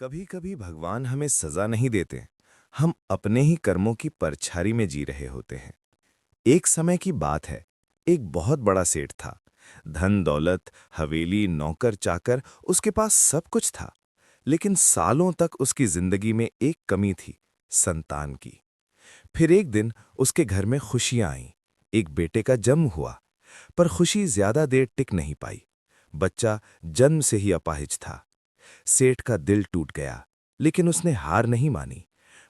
कभी कभी भगवान हमें सजा नहीं देते। हम अपने ही कर्मों की परछाई में जी रहे होते हैं। एक समय की बात है। एक बहुत बड़ा सेठ था। धन दौलत, हवेली, नौकर चाकर, उसके पास सब कुछ था। लेकिन सालों तक उसकी जिंदगी में एक कमी थी, संतान की। फिर एक दिन उसके घर में खुशियां आईं। एक बेटे का जन्म हुआ। पर खुशी ज्यादा देर टिक नहीं पाई। बच्चा जन्म से ही अपाहिज था। सेठ का दिल टूट गया, लेकिन उसने हार नहीं मानी।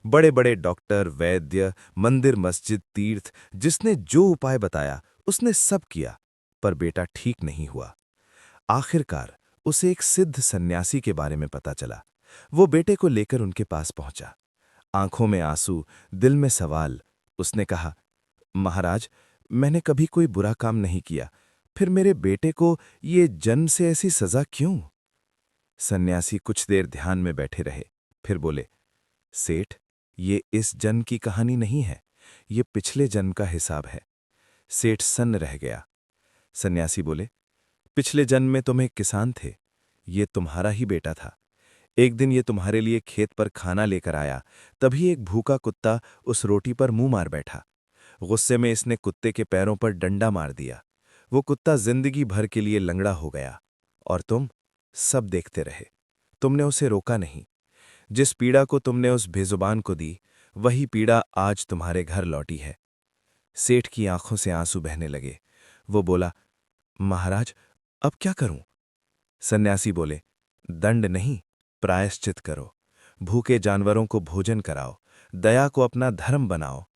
बड़े बड़े डॉक्टर, वैद्य, मंदिर, मस्जिद, तीर्थ, जिसने जो उपाय बताया उसने सब किया, पर बेटा ठीक नहीं हुआ। आखिरकार उसे एक सिद्ध सन्यासी के बारे में पता चला। वो बेटे को लेकर उनके पास पहुंचा। आंखों में आंसू, दिल में सवाल। उसने कहा, महाराज, मैंने कभी कोई बुरा काम नहीं किया, फिर मेरे बेटे को ये जन्म से ऐसी सजा क्यों? सन्यासी कुछ देर ध्यान में बैठे रहे, फिर बोले, सेठ, ये इस जन्म की कहानी नहीं है, ये पिछले जन्म का हिसाब है। सेठ सन्न रह गया। सन्यासी बोले, पिछले जन्म में तुम एक किसान थे। ये तुम्हारा ही बेटा था। एक दिन ये तुम्हारे लिए खेत पर खाना लेकर आया, तभी एक भूखा कुत्ता उस रोटी पर मुंह मार बैठा। गुस्से में इसने कुत्ते के पैरों पर डंडा मार दिया। वो कुत्ता जिंदगी भर के लिए लंगड़ा हो गया। और तुम सब देखते रहे। तुमने उसे रोका नहीं। जिस पीड़ा को तुमने उस बेजुबान को दी, वही पीड़ा आज तुम्हारे घर लौटी है। सेठ की आंखों से आंसू बहने लगे। वो बोला, महाराज, अब क्या करूं? सन्यासी बोले, दंड नहीं, प्रायश्चित करो। भूखे जानवरों को भोजन कराओ, दया को अपना धर्म बनाओ,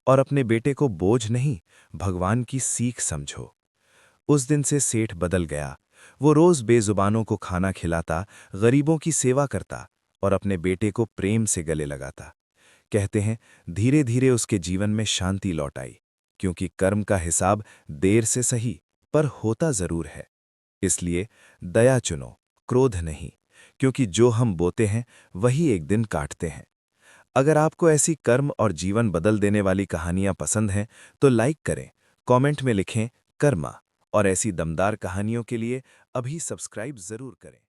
और अपने बेटे को बोझ नहीं, भगवान की सीख समझो। उस दिन से सेठ बदल गया। वो रोज बेजुबानों को खाना खिलाता, गरीबों की सेवा करता और अपने बेटे को प्रेम से गले लगाता। कहते हैं, धीरे धीरे उसके जीवन में शांति लौट आई, क्योंकि कर्म का हिसाब देर से सही, पर होता जरूर है। इसलिए दया चुनो, क्रोध नहीं, क्योंकि जो हम बोते हैं वही एक दिन काटते हैं। अगर आपको ऐसी कर्म और जीवन बदल देने वाली कहानियां पसंद हैं, तो लाइक करें, कमेंट में लिखें कर्मा, और ऐसी दमदार कहानियों के लिए अभी सब्सक्राइब जरूर करें।